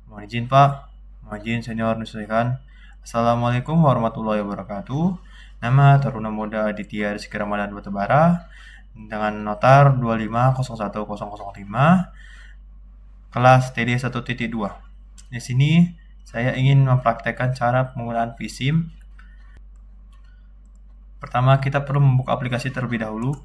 Mohon izin Pak, mohon izin senior menyesuaikan. Assalamualaikum warahmatullahi wabarakatuh. Nama Taruna Muda Aditya Rizky Ramadan Batubara dengan notar 2501005 kelas TD 1.2. Di sini saya ingin mempraktekkan cara penggunaan vSIM. Pertama, kita perlu membuka aplikasi terlebih dahulu.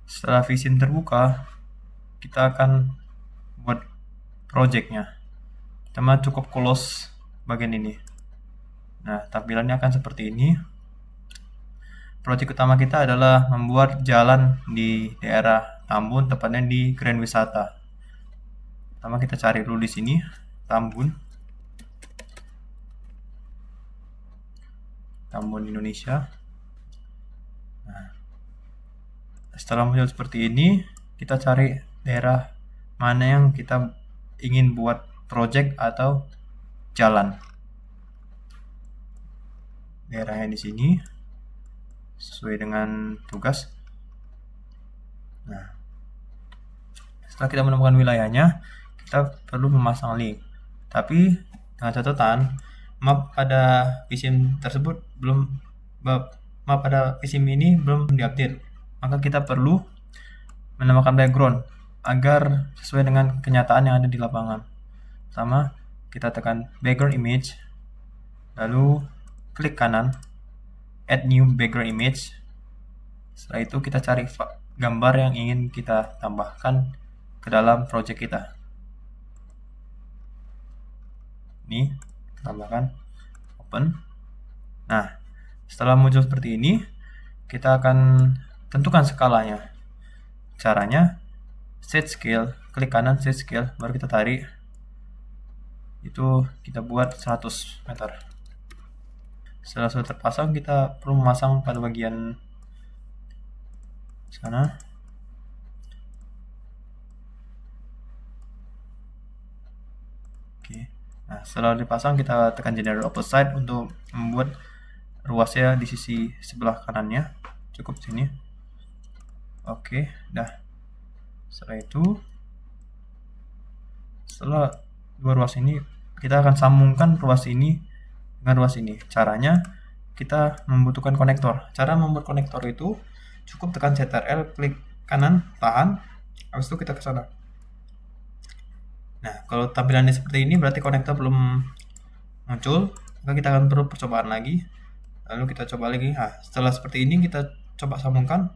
Setelah vSIM terbuka, kita akan buat projectnya. Pertama, cukup close bagian ini. Nah, tampilannya akan seperti ini. Proyek utama kita adalah membuat jalan di daerah Tambun, tepatnya di Grand Wisata. Pertama kita cari dulu di sini, Tambun Indonesia. Nah, setelah muncul seperti ini, kita cari daerah mana yang kita ingin buat project atau jalan. Daerahnya di sini sesuai dengan tugas. Nah, setelah kita menemukan wilayahnya, kita perlu memasang link. Tapi dengan catatan, map pada vSIM tersebut map pada vSIM ini belum diupdate. Maka kita perlu menambahkan background agar sesuai dengan kenyataan yang ada di lapangan. Pertama, kita tekan background image, lalu klik kanan, add new background image. Setelah itu kita cari gambar yang ingin kita tambahkan ke dalam project kita. Ini tambahkan, open. Nah, setelah muncul seperti ini, kita akan tentukan skalanya. Caranya set scale, klik kanan set scale, baru kita tarik. Itu kita buat 100 meter. Setelah sudah terpasang, kita perlu memasang pada bagian sana. Oke. Nah, setelah dipasang, kita tekan generate opposite untuk membuat ruasnya di sisi sebelah kanannya. Cukup sini. Oke, dah. Setelah itu, setelah dua ruas ini, kita akan sambungkan ruas ini dengan ruas ini. Caranya, kita membutuhkan konektor. Cara membuat konektor itu cukup tekan Ctrl, klik kanan, tahan, habis itu kita ke sana. Nah, kalau tampilannya seperti ini berarti konektor belum muncul, maka kita akan perlu percobaan lagi. Lalu kita coba lagi. Nah, setelah seperti ini kita coba sambungkan.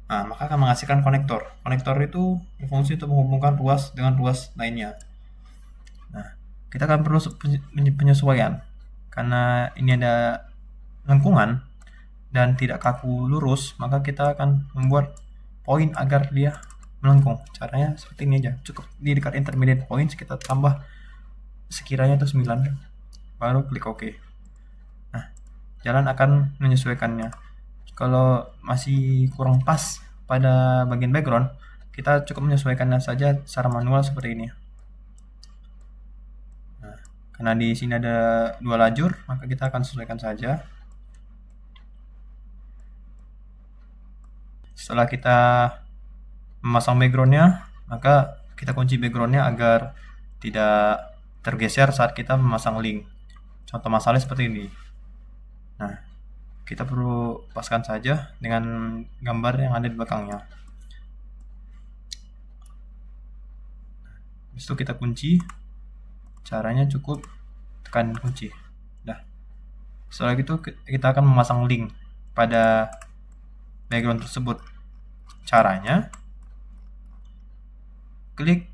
Nah, maka akan menghasilkan konektor. Konektor itu berfungsi untuk menghubungkan ruas dengan ruas lainnya. Nah, kita akan perlu penyesuaian. Karena ini ada lengkungan dan tidak kaku lurus, maka kita akan membuat poin agar dia melengkung. Caranya seperti ini aja. Cukup di dekat intermediate points kita tambah sekiranya itu 9. Baru klik OK. Nah, jalan akan menyesuaikannya. Kalau masih kurang pas pada bagian background, kita cukup menyesuaikannya saja secara manual seperti ini. Nah, karena di sini ada 2 lajur, maka kita akan sesuaikan saja. Setelah kita memasang backgroundnya, maka kita kunci backgroundnya agar tidak tergeser saat kita memasang link. Contoh masalahnya seperti ini. Nah, kita perlu paskan saja dengan gambar yang ada di belakangnya. Habis itu kita kunci. Caranya cukup tekan kunci. Nah, setelah itu kita akan memasang link pada background tersebut. Caranya klik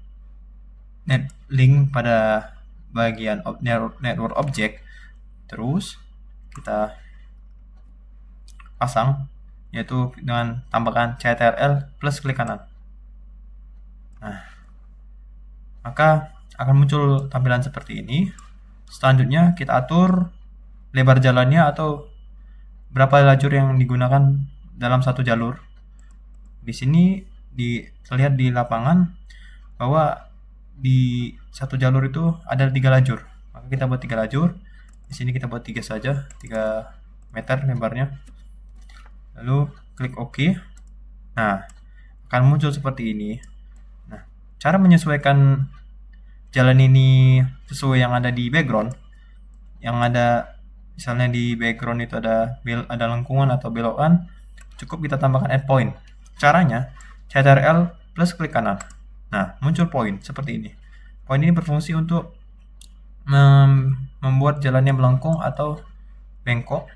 link pada bagian network object, terus kita pasang, yaitu dengan tambahkan Ctrl plus klik kanan. Nah, maka akan muncul tampilan seperti ini. Selanjutnya kita atur lebar jalannya atau berapa lajur yang digunakan dalam satu jalur. Di sini terlihat di lapangan bahwa di satu jalur itu ada 3 lajur. Maka kita buat 3 lajur. Di sini kita buat 3 saja, 3 meter lebarnya. lalu klik OK. Nah, akan muncul seperti ini. Nah, cara menyesuaikan jalan ini sesuai yang ada di background, yang ada misalnya di background itu ada lengkungan atau belokan, cukup kita tambahkan endpoint. Caranya, Ctrl plus klik kanan. Nah, muncul point seperti ini. Point ini berfungsi untuk membuat jalannya melengkung atau bengkok.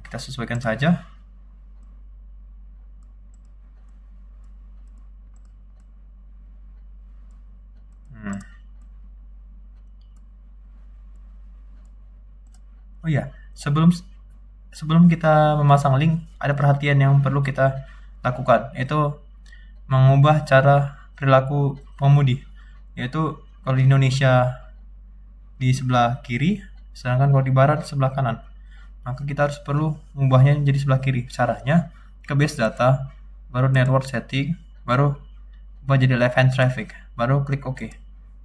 Kita sesuaikan saja. Oh iya, sebelum kita memasang link, ada perhatian yang perlu kita lakukan, yaitu mengubah cara perilaku pengemudi, yaitu kalau di Indonesia di sebelah kiri, sedangkan kalau di barat sebelah kanan. Maka kita harus perlu mengubahnya menjadi sebelah kiri. Caranya ke base data, baru network setting, baru ubah jadi left hand traffic, baru klik OK.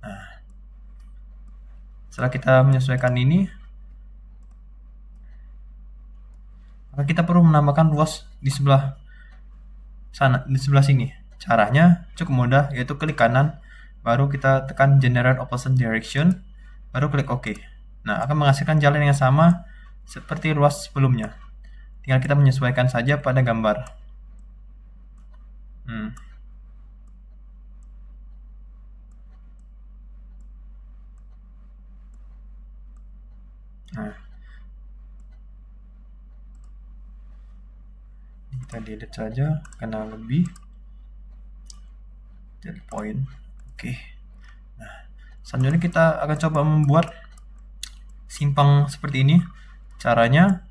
Nah, setelah kita menyesuaikan ini, maka kita perlu menambahkan ruas di sebelah sana, di sebelah sini. Caranya cukup mudah, yaitu klik kanan, baru kita tekan generate opposite direction, baru klik OK. Nah, akan menghasilkan jalan yang sama seperti ruas sebelumnya. Tinggal kita menyesuaikan saja pada gambar. Nah, kita delete saja karena lebih jadi poin. Oke. Nah, selanjutnya kita akan coba membuat simpang seperti ini. Caranya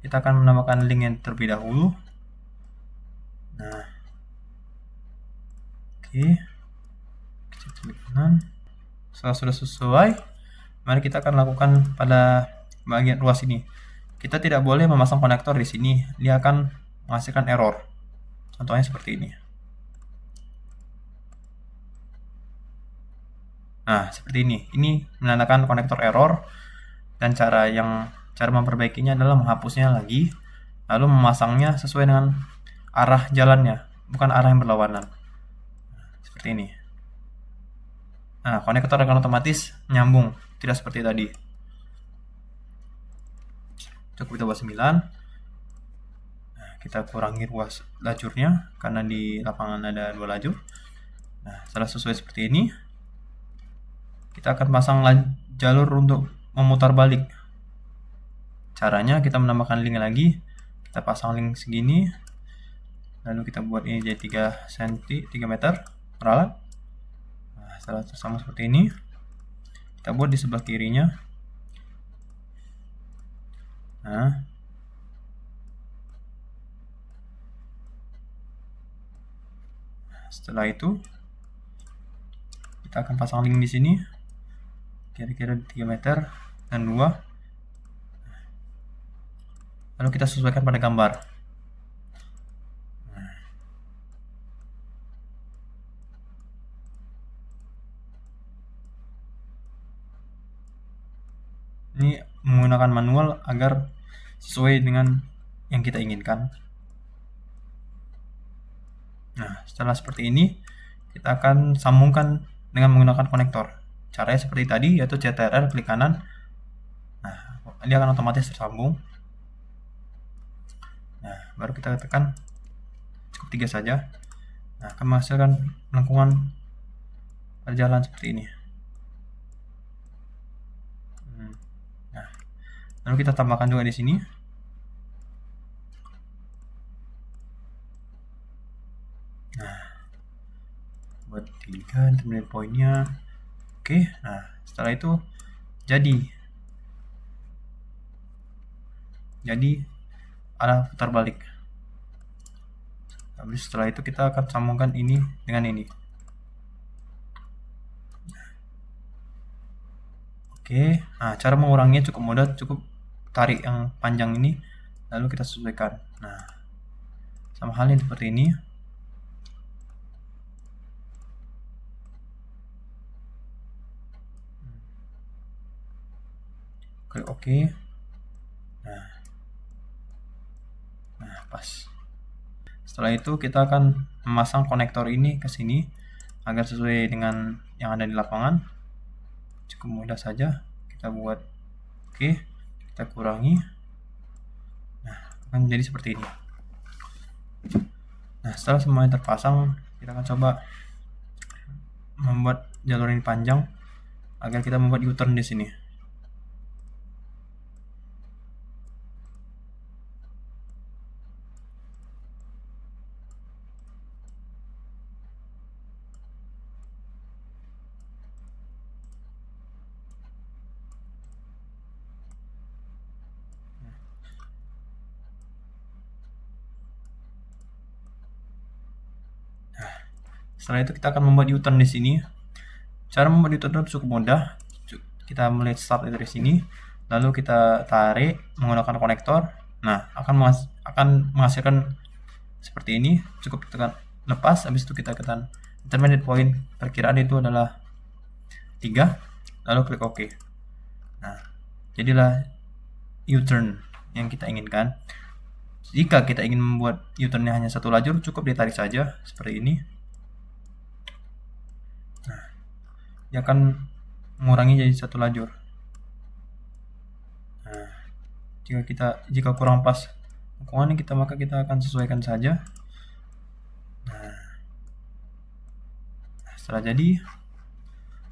kita akan menambahkan link yang terlebih dahulu. Nah, oke. Kita klik kanan. Setelah sudah sesuai, mari kita akan lakukan pada bagian ruas ini. Kita tidak boleh memasang konektor di sini, dia akan menghasilkan error. Contohnya seperti ini. Nah, seperti ini. Ini menandakan konektor error, dan cara memperbaikinya adalah menghapusnya lagi, lalu memasangnya sesuai dengan arah jalannya, bukan arah yang berlawanan. Seperti ini. Nah, konektor akan otomatis nyambung, tidak seperti tadi. Cukup kita buat 9. Nah, kita kurangi ruas lajurnya, karena di lapangan ada 2 lajur. Nah, setelah sesuai seperti ini, kita akan pasang jalur untuk memutar balik. Caranya kita menambahkan link lagi, kita pasang link segini, lalu kita buat ini jadi 3 meter peralat. Nah, setelah sama seperti ini, kita buat di sebelah kirinya. Nah, setelah itu kita akan pasang link di sini, kira-kira 3 meter dan 2. Lalu kita sesuaikan pada gambar. Ini menggunakan manual agar sesuai dengan yang kita inginkan. Nah, setelah seperti ini, kita akan sambungkan dengan menggunakan konektor. Caranya seperti tadi, yaitu Ctrl klik kanan. Nah, dia akan otomatis tersambung. Nah, baru kita tekan cukup 3 saja. Nah, akan menghasilkan lengkungan berjalan seperti ini. Nah, lalu kita tambahkan juga di sini. Nah, buat 3 intermediate pointnya. Oke, nah setelah itu jadi arah putar balik. Habis setelah itu kita akan sambungkan ini dengan ini. Oke, nah cara menguranginya cukup mudah, cukup tarik yang panjang ini, lalu kita sesuaikan. Nah, sama halnya seperti ini. Klik OK. Nah, pas. Setelah itu kita akan memasang konektor ini ke sini agar sesuai dengan yang ada di lapangan. Cukup mudah saja kita buat. Oke, kita kurangi. Nah, akan menjadi seperti ini. Nah, setelah semuanya terpasang, kita akan coba membuat jalur ini panjang agar kita membuat U-turn di sini. Setelah itu kita akan membuat U-turn di sini. Cara membuat U-turn cukup mudah. Kita mulai start dari sini, lalu kita tarik menggunakan konektor. Nah, akan menghasilkan seperti ini. Cukup tekan lepas, habis itu kita tekan intermediate point. Perkiraan itu adalah 3, lalu klik OK. Nah, jadilah U-turn yang kita inginkan. Jika kita ingin membuat U-turnnya hanya satu lajur, cukup ditarik saja seperti ini. Nah, dia akan mengurangi jadi satu lajur. Nah, jika kurang pas hukumannya maka kita akan sesuaikan saja. Nah, setelah jadi,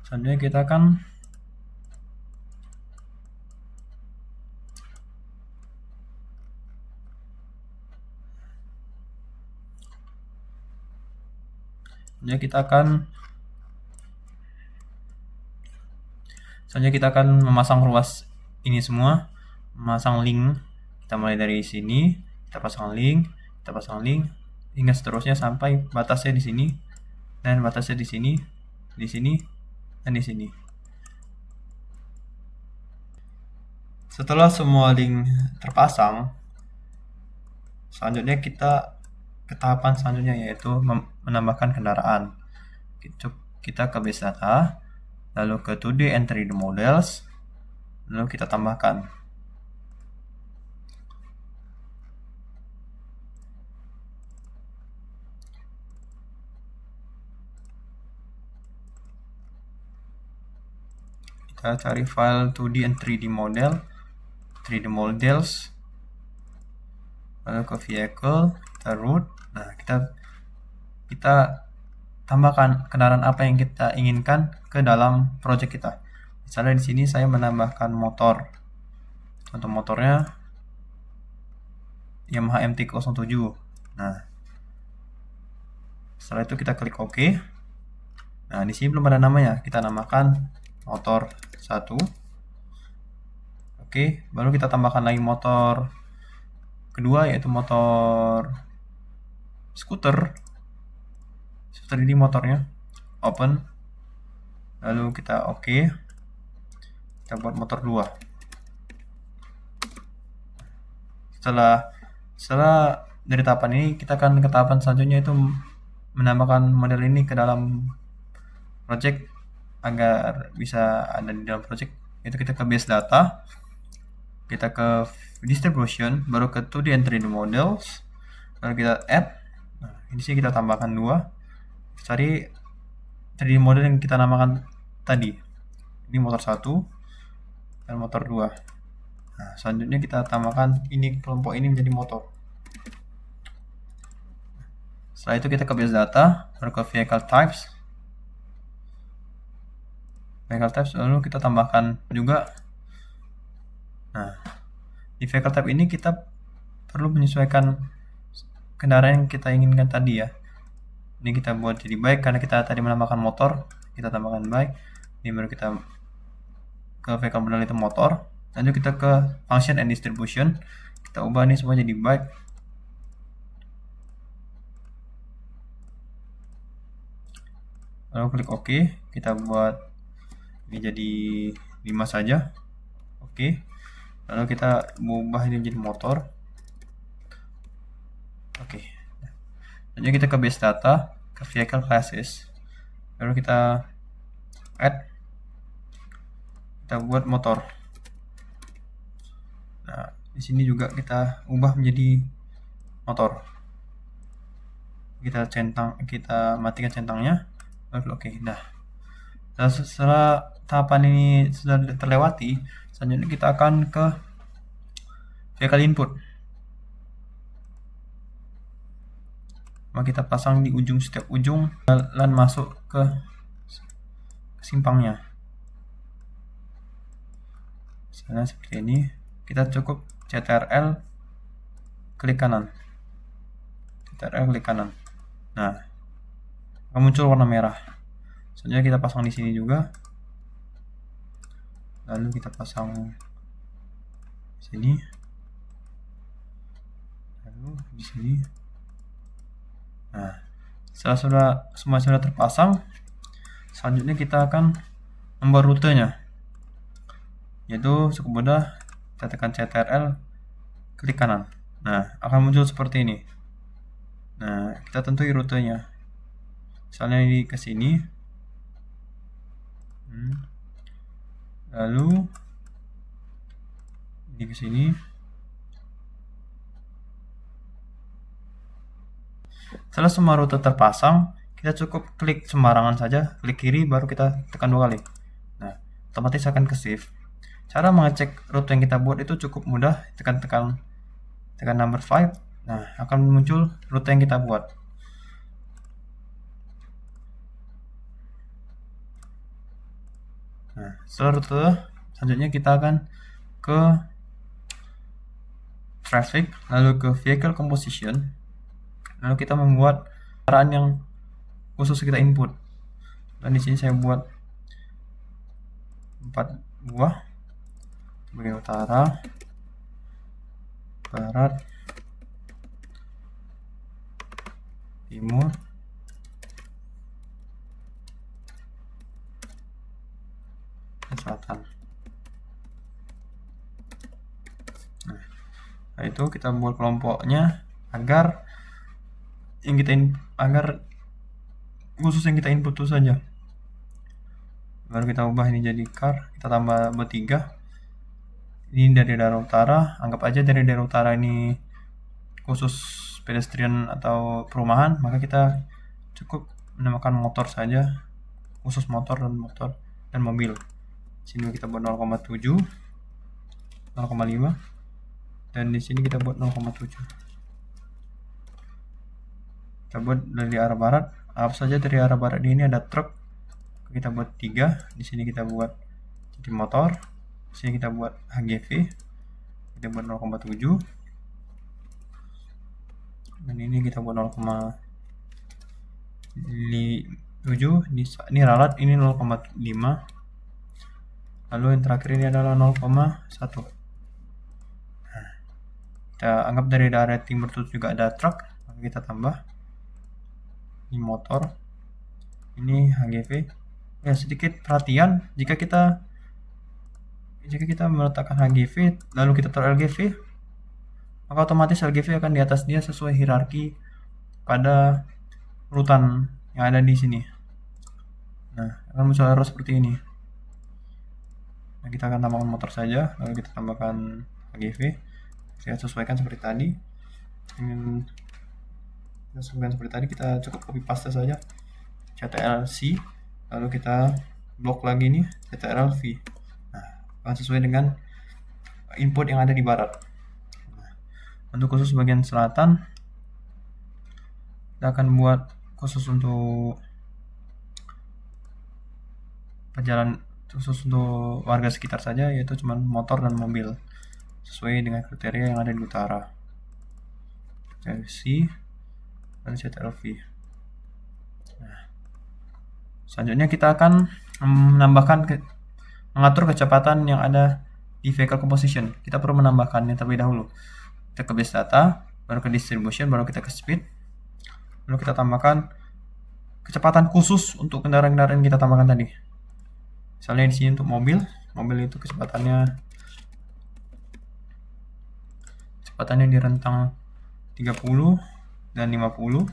selanjutnya kita akan selanjutnya kita akan memasang ruas ini semua, memasang link. Kita mulai dari sini, kita pasang link, hingga seterusnya sampai batasnya di sini, dan batasnya di sini, dan di sini. Setelah semua link terpasang, selanjutnya kita ke tahapan selanjutnya, yaitu menambahkan kendaraan. Kita ke base data, lalu ke 2D and 3D models, lalu kita tambahkan. Kita cari file 2D and 3D models, lalu ke vehicle, kita root. Nah, kita tambahkan kendaraan apa yang kita inginkan ke dalam project kita. Misalnya di sini saya menambahkan motor. Contoh motornya Yamaha MT-07. Nah, setelah itu kita klik OK. Nah, di sini belum ada namanya. Kita namakan motor 1. Oke, baru kita tambahkan lagi motor kedua, yaitu motor skuter. Seperti ini motornya. Open. Lalu kita OK. Kita buat motor 2. Setelah dari tahapan ini, kita akan ke tahapan selanjutnya, itu menambahkan model ini ke dalam project agar bisa ada di dalam project. Itu kita ke base data, kita ke distribution, baru ke 2D and 3D models, lalu kita add. Nah, ini sih kita tambahkan 2. Cari 3D model yang kita namakan tadi. Ini motor 1 dan motor 2. Nah, selanjutnya kita tambahkan ini, kelompok ini menjadi motor. Setelah itu kita ke base data, baru ke vehicle types, lalu kita tambahkan juga. Nah, di vehicle type ini kita perlu menyesuaikan kendaraan yang kita inginkan tadi ya. Ini kita buat jadi bike karena kita tadi menambahkan motor, kita tambahkan bike. Ini baru kita ke vehicle model itu motor. Lanjut kita ke function and distribution, kita ubah ini semua jadi bike. Lalu klik OK, kita buat ini jadi 5 saja. Oke. Lalu kita ubah ini menjadi motor. Oke. Lanjut kita ke base data, ke vehicle classes. Lalu kita add, kita buat motor. Nah, di sini juga kita ubah menjadi motor. Kita matikan centangnya, lalu oke. Nah, setelah tahapan ini sudah terlewati, selanjutnya kita akan ke vehicle input. Kita pasang di setiap ujung dan masuk ke simpangnya. Misalnya seperti ini, kita cukup CTRL klik kanan. CTRL klik kanan. Nah, akan muncul warna merah. Selanjutnya kita pasang di sini juga. Lalu kita pasang di sini. Lalu di sini. Nah, setelah semua sudah terpasang, selanjutnya kita akan membuat rutenya. Yaitu cukup mudah, kita tekan CTRL klik kanan. Nah, akan muncul seperti ini. Nah, kita tentui rutenya. Misalnya ini ke sini. Lalu ini ke sini. Setelah semua rute terpasang, kita cukup klik sembarangan saja, klik kiri baru kita tekan 2 kali. Nah, otomatis akan ke save. Cara mengecek rute yang kita buat itu cukup mudah, tekan number 5. Nah, akan muncul rute yang kita buat. Nah, setelah rute, selanjutnya kita akan ke traffic, lalu ke vehicle composition, lalu kita membuat kendaraan yang khusus kita input. Dan di sini saya buat 4 buah, bagian utara, barat, timur, dan selatan. Nah, itu kita buat kelompoknya agar khusus yang kita input itu saja. Baru kita ubah ini jadi car, kita tambah bertiga. Ini dari daerah utara, anggap aja dari daerah utara ini khusus pedestrian atau perumahan, maka kita cukup menambahkan motor saja, khusus motor dan mobil. Sini kita buat 0,7, 0,5, dan di sini kita buat 0,7. Kita buat dari arah barat, apa saja dari arah barat ini ada truk, kita buat 3. Di sini kita buat jadi motor, di sini kita buat HGV, kita buat 0,7, dan ini kita buat 0,7. Ini ralat, ini 0,5. Lalu yang terakhir ini adalah 0,1. Nah, kita anggap dari daerah timur itu juga ada truk, maka kita tambah. Ini motor, ini HGV. Ya, sedikit perhatian, jika kita meletakkan HGV lalu kita taruh LGV, maka otomatis LGV akan di atas dia sesuai hierarki pada urutan yang ada di sini. Nah, akan muncul error seperti ini. Nah, kita akan tambahkan motor saja, lalu kita tambahkan HGV. Saya sesuaikan seperti tadi. Kita cukup copy paste saja, CTRL-C, lalu kita blok lagi nih, CTRL-V. Nah, akan sesuai dengan input yang ada di barat. Nah, untuk khusus bagian selatan, kita akan buat khusus untuk warga sekitar saja, yaitu cuma motor dan mobil, sesuai dengan kriteria yang ada di utara. CTRL-C dan CTRL-V. Nah, selanjutnya kita akan mengatur kecepatan yang ada di vehicle composition. Kita perlu menambahkannya terlebih dahulu. Kita ke base data, baru ke distribution, baru kita ke speed, lalu kita tambahkan kecepatan khusus untuk kendaraan-kendaraan yang kita tambahkan tadi. Misalnya di sini untuk mobil itu kecepatannya di rentang 30 dan 50.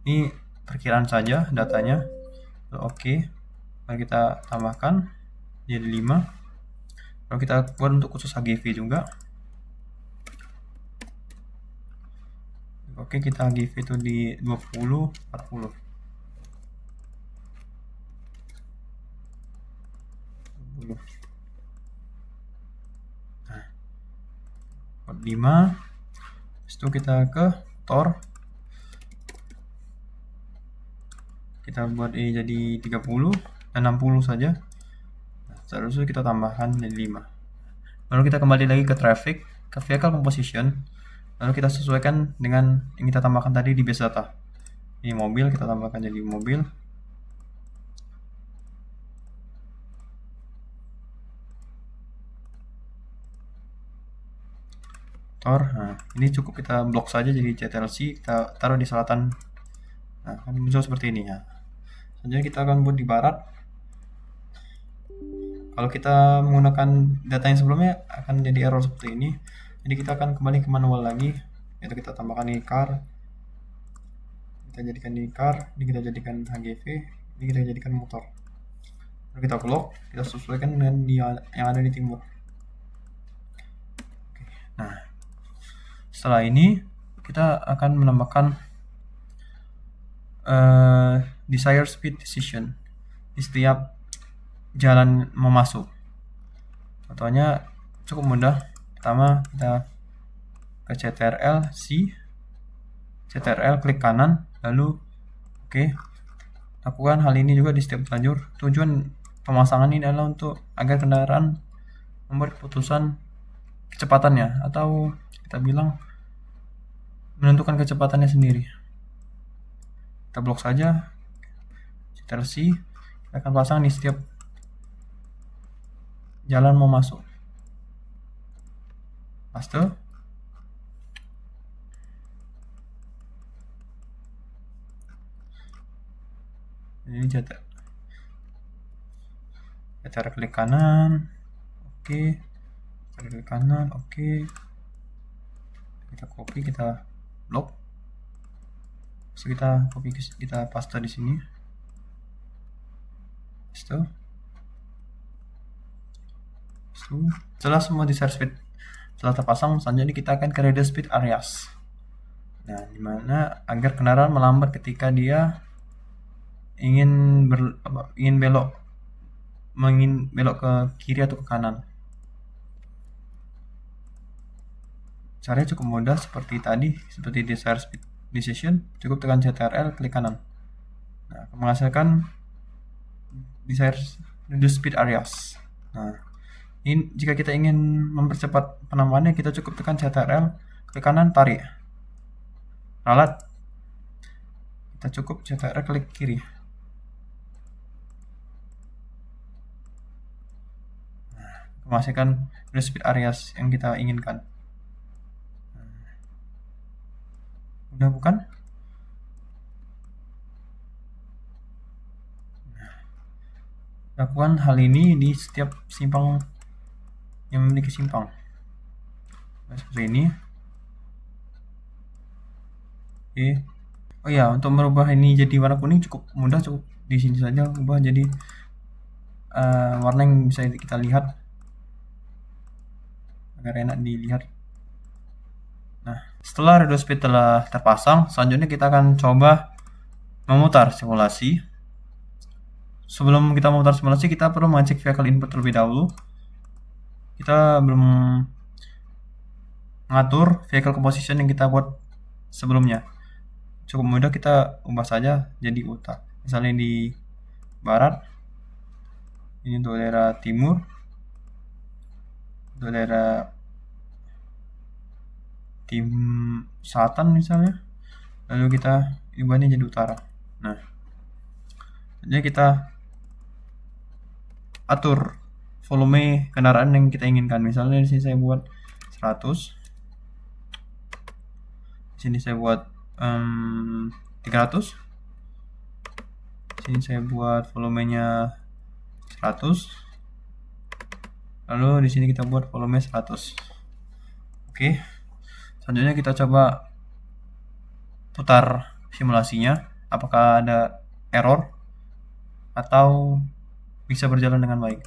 Ini perkiraan saja datanya. Oke. Lalu kita tambahkan jadi 5. Lalu kita buat untuk khusus HGV juga. Oke, kita give itu di 20, 40. 20. Nah, 45. Habis itu kita ke Tor. Kita buat ini jadi 30 dan 60 saja. Nah, seterusnya kita tambahkan jadi 5. Lalu kita kembali lagi ke traffic, ke vehicle composition. Lalu kita sesuaikan dengan yang kita tambahkan tadi di base data. Ini mobil, kita tambahkan jadi mobil. Tor. Nah, ini cukup kita blok saja jadi CTLC, kita taruh di selatan. Nah, kan muncul seperti ini ya. Selanjutnya kita akan buat di barat. Kalau kita menggunakan data yang sebelumnya akan jadi error seperti ini. Jadi kita akan kembali ke manual lagi, yaitu kita tambahkan ini car, kita jadikan ini car, ini kita jadikan HGV, ini kita jadikan motor. Lalu kita blok, kita sesuaikan dengan yang ada di timur. Oke. Nah, setelah ini kita akan menambahkan desired speed decision di setiap jalan mau masuk. Contohnya cukup mudah. Pertama kita ke CTRL C, CTRL klik kanan, lalu oke. Lakukan hal ini juga di setiap lajur. Tujuan pemasangan ini adalah untuk agar kendaraan membuat keputusan kecepatannya, atau kita bilang menentukan kecepatannya sendiri. Kita blok saja, CTRL C, kita akan pasang di setiap jalan mau masuk. Paste. Ini CTRL klik kanan, oke. Klik kanan, oke. Kita copy, kita blok. So, kita copy, kita paste di sini. Paste. Setelah semua desired speed telah terpasang, selanjutnya kita akan ke radius speed areas. Nah, dimana agar kendaraan melambat ketika dia ingin belok ke kiri atau ke kanan. Caranya cukup mudah seperti tadi, seperti desired speed decision, cukup tekan CTRL klik kanan. Nah, menghasilkan desired reduce speed areas. Nah, ini jika kita ingin mempercepat penambahannya, kita cukup tekan CTRL klik kanan, tarik ralat, kita cukup CTRL klik kiri. Nah, menghasilkan reduce speed areas yang kita inginkan. Udah bukan? Lakukan hal ini di setiap simpang yang memiliki simpang. Nah, seperti ini. Oke. Oh ya, untuk merubah ini jadi warna kuning cukup mudah, cukup di sini saja ubah jadi warna yang bisa kita lihat agar enak dilihat. Nah, setelah reduce speed telah terpasang, selanjutnya kita akan coba memutar simulasi. Sebelum kita memutar simulasi, kita perlu mengecek vehicle input terlebih dahulu. Kita belum mengatur vehicle composition yang kita buat sebelumnya. Cukup mudah, kita ubah saja jadi UTA. Misalnya di barat, ini untuk daerah timur, untuk daerah selatan misalnya, lalu kita ubahnya jadi utara. Nah, jadi kita atur volume kendaraan yang kita inginkan. Misalnya di sini saya buat 100, di sini saya buat 300, di sini saya buat volumenya 100, lalu di sini kita buat volume 100. Oke, selanjutnya kita coba putar simulasinya, apakah ada error atau bisa berjalan dengan baik.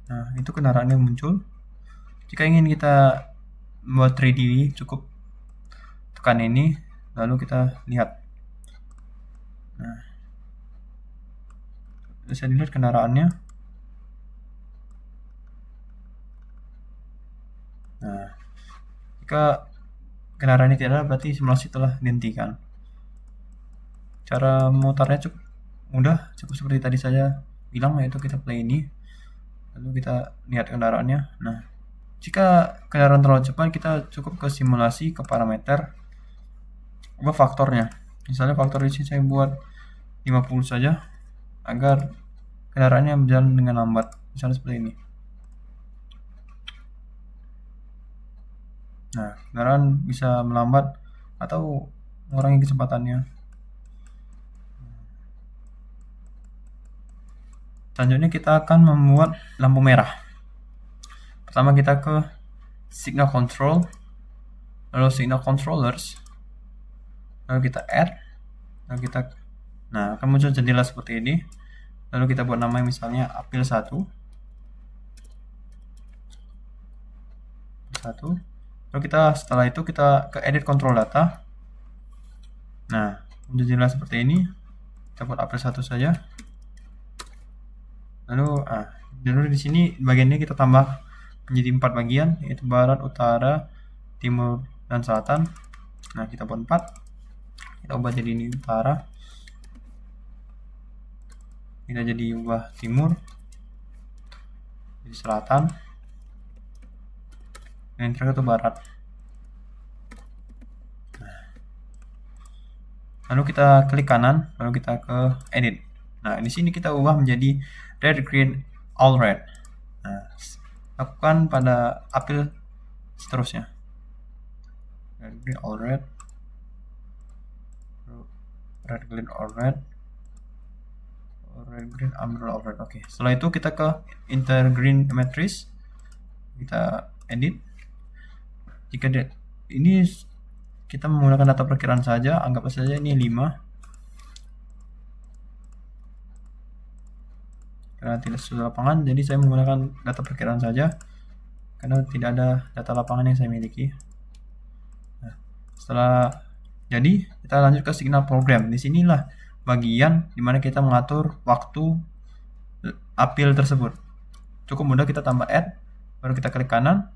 Nah, itu kendaraannya muncul. Jika ingin kita buat 3D, cukup tekan ini, lalu kita lihat. Nah, bisa dilihat kendaraannya. Nah, jika kendaraan ini tidak ada, berarti simulasi telah dihentikan. Cara memutarnya cukup mudah, cukup seperti tadi saya bilang, yaitu kita play ini, lalu kita lihat kendaraannya. Nah, jika kendaraan terlalu cepat, kita cukup ke simulasi, ke parameter, ubah faktornya. Misalnya faktor di sini saya buat 50 saja, agar kendaraannya berjalan dengan lambat. Misalnya seperti ini. Nah, kendaraan bisa melambat atau mengurangi kecepatannya. Selanjutnya kita akan membuat lampu merah. Pertama kita ke signal control, lalu signal controllers, lalu kita add, lalu kita, nah akan muncul jendela seperti ini. Lalu kita buat namanya misalnya apil 1. Lalu kita setelah itu kita ke edit control data. Nah, muncul jendela seperti ini. Kita buat apil 1 saja. Lalu di sini bagiannya kita tambah menjadi 4 bagian, yaitu barat, utara, timur, dan selatan. Nah, kita buat 4. Kita ubah jadi ini utara. Kita jadi ubah timur, jadi selatan, dan yang terakhir itu barat. Lalu kita klik kanan, lalu kita ke edit. Nah, di sini kita ubah menjadi red, green, all red. Nah, lakukan pada apil seterusnya. Red, green, all red. Red, green, all red. Red, green, amber, all red. Oke. Setelah itu kita ke intergreen matrix. Kita edit. Jika ini kita menggunakan data perkiraan saja, anggap saja ini 5. Karena tidak sesuai lapangan, jadi saya menggunakan data perkiraan saja karena tidak ada data lapangan yang saya miliki. Nah, setelah jadi, kita lanjut ke signal program. Di sinilah bagian dimana kita mengatur waktu apil tersebut. Cukup mudah, kita tambah add, baru kita klik kanan,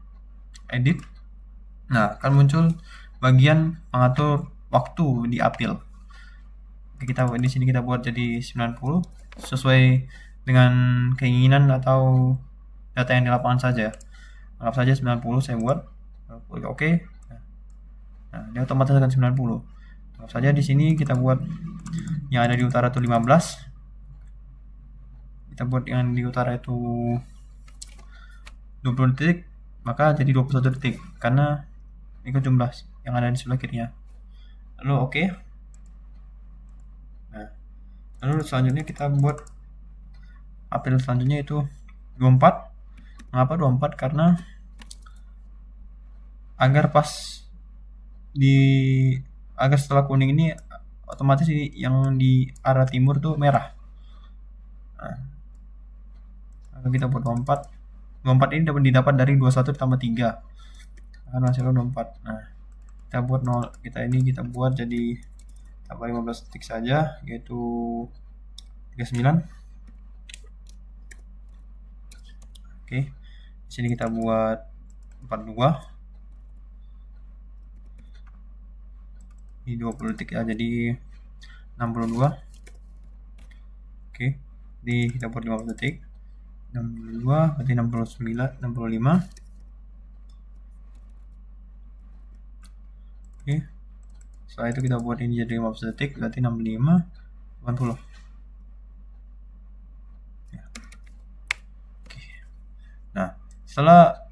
edit. Nah, akan muncul bagian mengatur waktu di apil. Kita di sini kita buat jadi 90 sesuai dengan keinginan atau data yang di lapangan saja. Anggap saja 90 saya buat. Oke. Nah, dia otomatis akan 90. Anggap saja di sini kita buat yang ada di utara itu 15. Kita buat yang di utara itu 20 detik, maka jadi 21 detik karena ikut jumlah yang ada di sebelah kirinya. Lalu oke. Nah, lalu selanjutnya kita buat apil selanjutnya itu 24. Mengapa 24? Karena agar setelah kuning ini otomatis ini yang di arah timur tuh merah. Nah, kita buat 24. 24 ini didapat dari 21 ditambah 3. Akan hasilnya 24. Nah, kita buat 0, kita buat jadi tambah 15 detik saja, yaitu 39. Oke. Di sini kita buat 42. Ini 20 detik ya, jadi 62. Oke. Kita buat 15 detik. 62 berarti 69, 65. Oke. Setelah itu kita buat ini jadi 15 detik, berarti 65, 80. Ya. Oke. Nah, setelah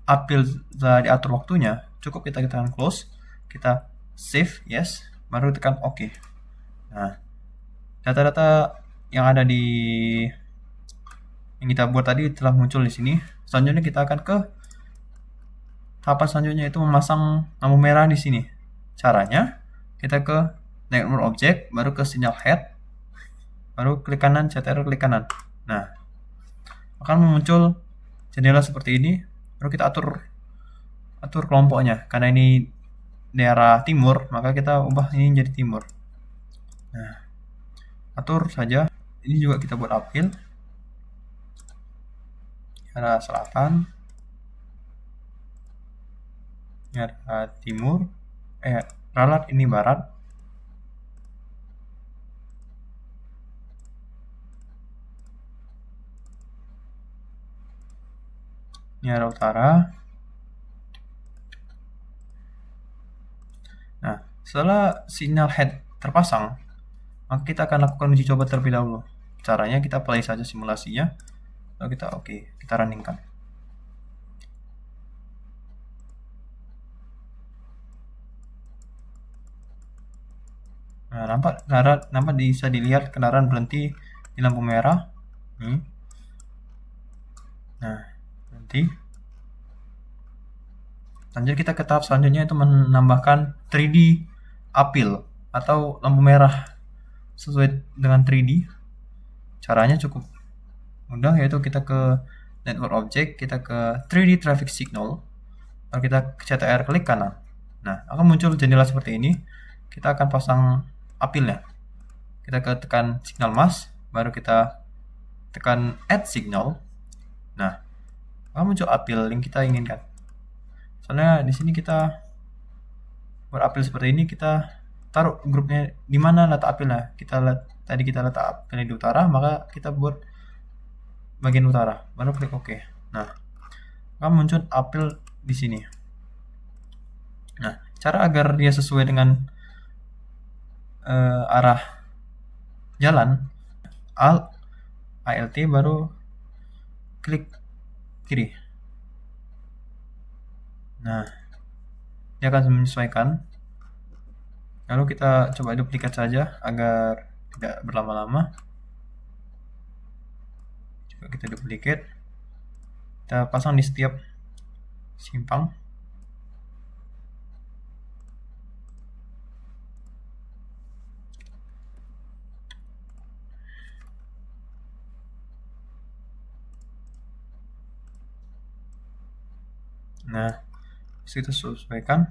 apil sudah diatur waktunya, cukup kita tekan close, kita save, yes, baru tekan OK. Nah, data-data yang ada di yang kita buat tadi telah muncul di sini. Selanjutnya kita akan ke tahapan selanjutnya, itu memasang lampu merah di sini. Caranya kita ke network object, baru ke signal head, baru klik kanan, CTRL klik kanan. Nah, akan muncul jendela seperti ini. Baru kita atur kelompoknya. Karena ini daerah timur, maka kita ubah ini jadi timur. Nah, atur saja. Ini juga kita buat apil. Daerah selatan, daerah timur, ralat ini barat. Ini arah utara. Nah, setelah sinyal head terpasang, maka kita akan lakukan uji coba terlebih dahulu. Caranya kita play saja simulasinya, lalu kita runningkan. Nah, nampak bisa dilihat kendaraan berhenti di lampu merah. Nih. Nah, berhenti. Lanjut kita ke tahap selanjutnya, itu menambahkan 3D appeal atau lampu merah sesuai dengan 3D. Caranya cukup mudah, yaitu kita ke network object, kita ke 3D traffic signal, lalu kita ke CTR, klik kanan. Nah, akan muncul jendela seperti ini. Kita akan pasang appeal-nya. Kita tekan signal mask, baru kita tekan add signal. Nah, akan muncul appeal yang kita inginkan. Soalnya di sini kita buat appeal seperti ini, kita taruh grupnya di mana letak appeal-nya. Tadi kita letak appeal di utara, maka kita buat bagian utara, baru klik OK. Nah, akan muncul appeal di sini. Nah, cara agar dia sesuai dengan arah jalan, Alt baru klik kiri. Nah, dia akan menyesuaikan. Lalu kita coba duplikat saja agar tidak berlama-lama. Coba kita duplikat, kita pasang di setiap simpang. Nah, kita sesuaikan.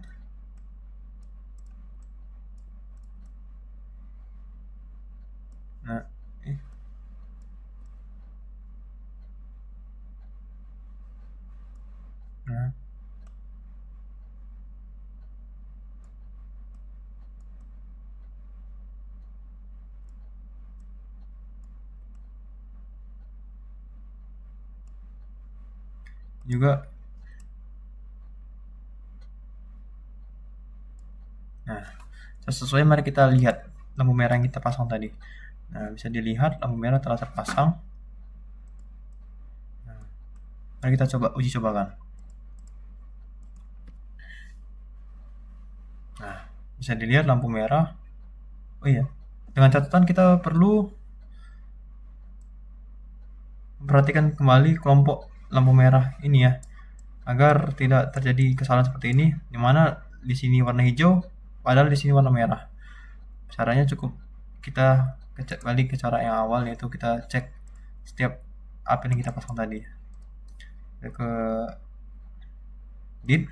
Nah, juga. Nah, sesuai, mari kita lihat lampu merah yang kita pasang tadi. Nah, bisa dilihat lampu merah telah terpasang. Nah, mari kita uji cobakan. Nah, bisa dilihat lampu merah. Oh iya, dengan catatan kita perlu memperhatikan kembali kelompok lampu merah ini ya, agar tidak terjadi kesalahan seperti ini, dimana di sini warna hijau, padahal di sini warna merah. Caranya cukup kita balik ke cara yang awal, yaitu kita cek setiap apel yang kita pasang tadi. Kita ke DIT,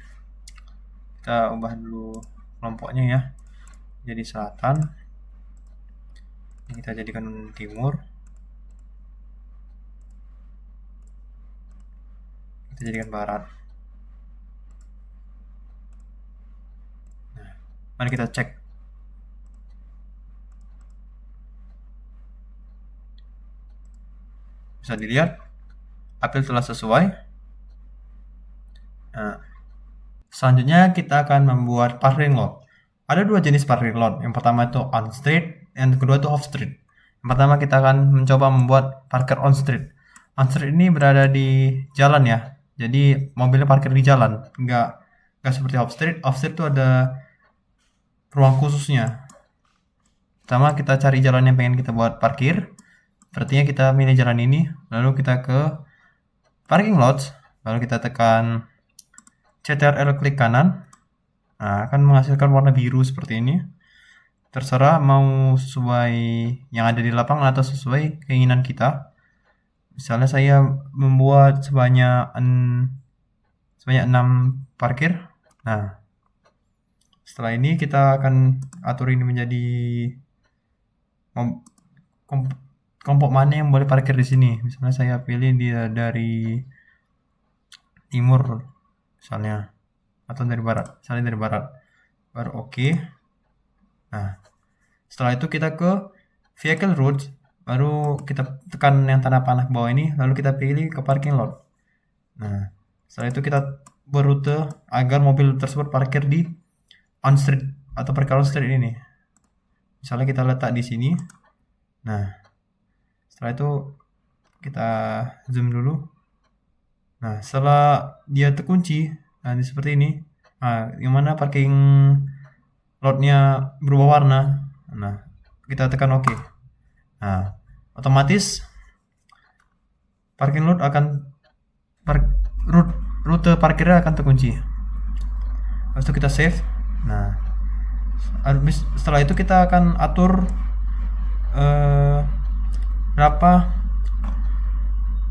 kita ubah dulu kelompoknya ya, jadi selatan. Ini kita jadikan timur. Kita jadikan barat. Nah, mari kita cek. Bisa dilihat apel telah sesuai. Nah, selanjutnya kita akan membuat parking lot. Ada dua jenis parking lot. Yang pertama itu on street, yang kedua itu off street. Yang pertama kita akan mencoba membuat parkir on street. On street ini berada di jalan ya. Jadi mobilnya parkir di jalan, nggak seperti off street. Off street itu ada ruang khususnya. Pertama kita cari jalan yang pengen kita buat parkir. Artinya kita milih jalan ini, lalu kita ke parking lot, lalu kita tekan CTRL, klik kanan. Nah, akan menghasilkan warna biru seperti ini. Terserah mau sesuai yang ada di lapangan atau sesuai keinginan kita. Misalnya saya membuat sebanyak 6 parkir. Nah, setelah ini kita akan atur ini menjadi kelompok mana yang boleh parkir di sini. Misalnya saya pilih dia dari timur misalnya, atau dari barat. Misalnya dari barat. Baru oke. Nah, setelah itu kita ke vehicle routes, baru kita tekan yang tanda panah bawah ini, lalu kita pilih ke parking lot. Nah, setelah itu kita berrute agar mobil tersebut parkir di on street atau parkir on street ini. Misalnya kita letak di sini. Nah, setelah itu kita zoom dulu. Nah, setelah dia terkunci, nah ini seperti ini. Nah, yang mana parking lotnya berubah warna. Nah, kita tekan OK. Nah, otomatis parking lot akan rute parkirnya akan terkunci. Habis itu kita save. Nah, setelah itu kita akan atur berapa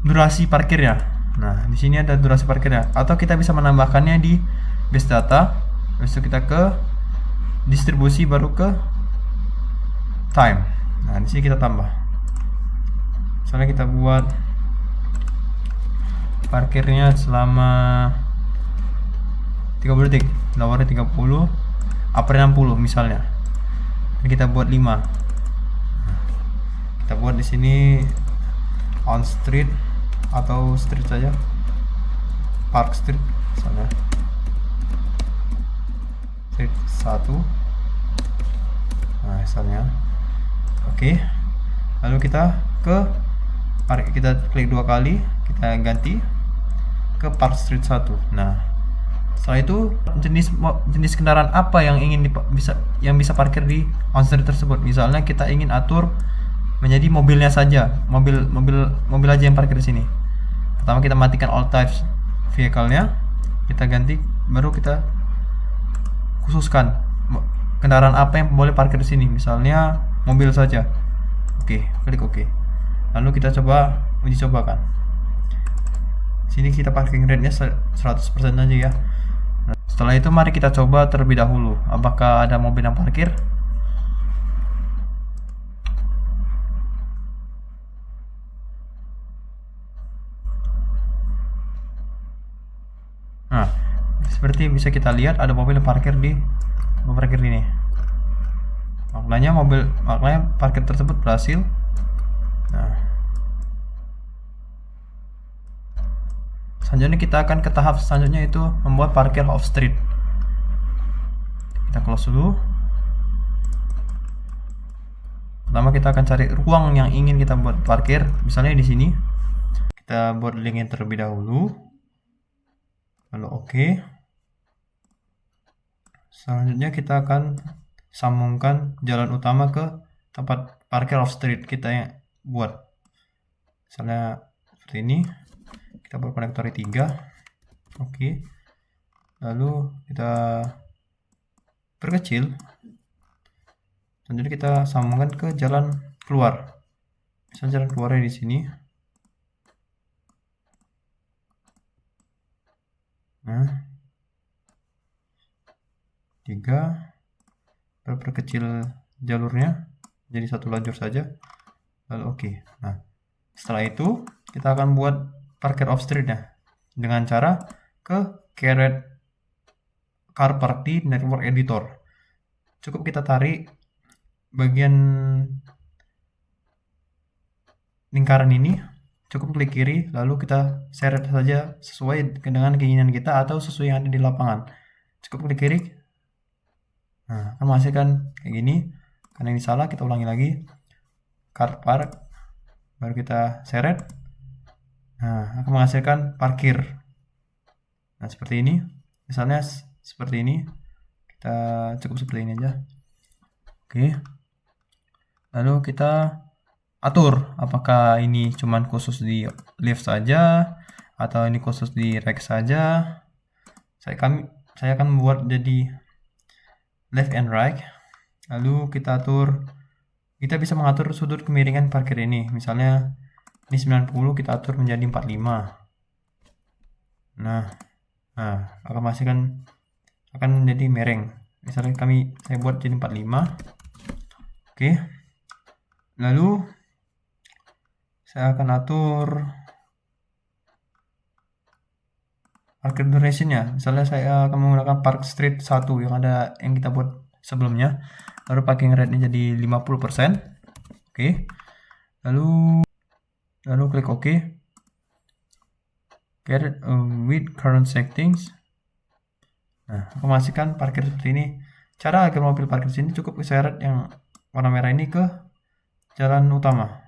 durasi parkirnya. Nah, di sini ada durasi parkirnya. Atau kita bisa menambahkannya di base data. Habis itu kita ke distribusi, baru ke time. Nah, di sini kita tambah. Misalnya kita buat parkirnya selama 30 detik, lowernya 30, upper 60 misalnya. Dan kita buat 5. Kita buat di sini on street atau street saja, park street misalnya, street 1. Nah, misalnya oke. Lalu kita klik 2 kali, kita ganti ke park street 1. Nah, setelah itu jenis kendaraan apa yang ingin bisa parkir di on street tersebut. Misalnya kita ingin atur menjadi mobilnya saja, mobil aja yang parkir di sini. Pertama kita matikan all types vehicle-nya, kita ganti, baru kita khususkan kendaraan apa yang boleh parkir di sini. Misalnya mobil saja. Oke, klik OK. Lalu kita uji coba kan. Sini kita parking rate-nya 100% aja ya. Nah, setelah itu mari kita coba terlebih dahulu apakah ada mobil yang parkir. Nah, seperti bisa kita lihat ada mobil yang parkir di ini. Maknanya parkir tersebut berhasil. Nah, selanjutnya kita akan ke tahap selanjutnya, itu membuat parkir off street. Kita close dulu. Pertama kita akan cari ruang yang ingin kita buat parkir. Misalnya di sini kita buat linknya terlebih dahulu, lalu OK. Selanjutnya kita akan sambungkan jalan utama ke tempat parkir off street kita yang buat. Misalnya seperti ini, kita buat konektor 3. Oke. Lalu kita perkecil. Selanjutnya kita sambungkan ke jalan keluar. Misalnya jalan keluarnya di sini. Nah, 3. Perkecil jalurnya jadi 1 lajur saja, lalu OK. Nah, setelah itu kita akan buat parkir off street ya dengan cara ke create car park di network editor. Cukup kita tarik bagian lingkaran ini, cukup klik kiri, lalu kita seret saja sesuai dengan keinginan kita atau sesuai yang ada di lapangan. Cukup klik kiri. Nah, akan menghasilkan kayak gini. Karena ini salah, kita ulangi lagi. Car park, baru kita seret. Nah, akan menghasilkan parkir. Nah, seperti ini. Misalnya seperti ini. Kita cukup seperti ini aja. Oke. Lalu kita atur apakah ini cuman khusus di left saja atau ini khusus di right saja. Saya akan membuat jadi left and right. Lalu kita bisa mengatur sudut kemiringan parkir ini. Misalnya Ini 90 kita atur menjadi 45. Nah, akan menjadi mereng. Misalnya saya buat jadi 45. Oke. Lalu saya akan atur parkir duration-nya. Misalnya saya akan menggunakan Park Street 1 yang kita buat sebelumnya. Lalu parking rate-nya jadi 50%. Oke. Lalu klik OK. Get with current settings. Nah, aku masihkan parkir seperti ini. Cara agar mobil parkir di sini cukup seret yang warna merah ini ke jalan utama.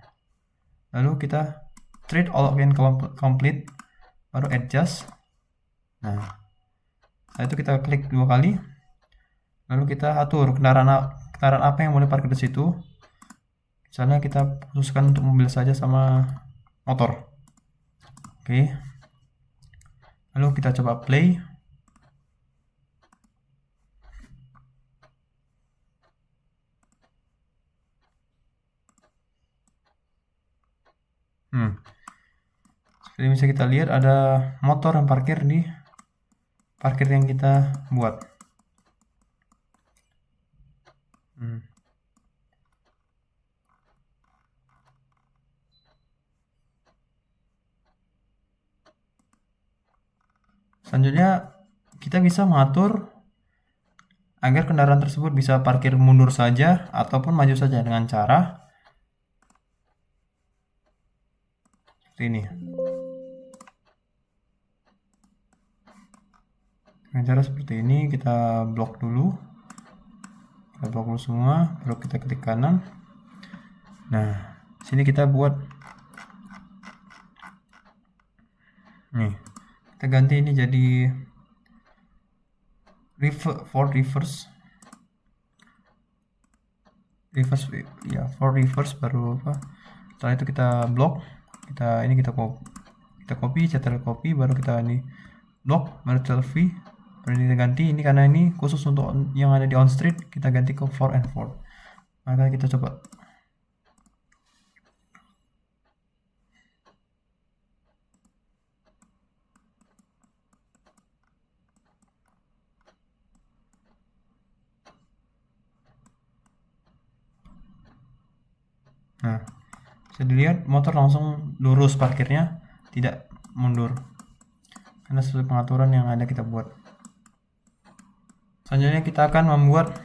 Lalu kita treat all again complete, baru adjust. Nah, setelah itu kita klik 2 kali. Lalu kita atur kendaraan apa yang boleh parkir di situ. Misalnya kita khususkan untuk mobil saja sama motor. Oke. Lalu kita coba play. Seperti bisa kita lihat ada motor yang parkir di parkir yang kita buat. Selanjutnya kita bisa mengatur agar kendaraan tersebut bisa parkir mundur saja ataupun maju saja dengan cara seperti ini. Dengan cara seperti ini kita blok dulu. Kita blok dulu semua, baru kita klik kanan. Nah, sini kita buat nih. Kita ganti ini jadi reverse for reverse baru apa. Setelah itu kita blok, kita copy, ctrl copy, baru kita ini blok, baru selfie, baru kita ganti ini karena ini khusus untuk yang ada di on street, kita ganti ke 4 and 4. Maka kita coba. Nah, bisa dilihat motor langsung lurus parkirnya, tidak mundur karena sesuai pengaturan yang ada kita buat. Selanjutnya kita akan membuat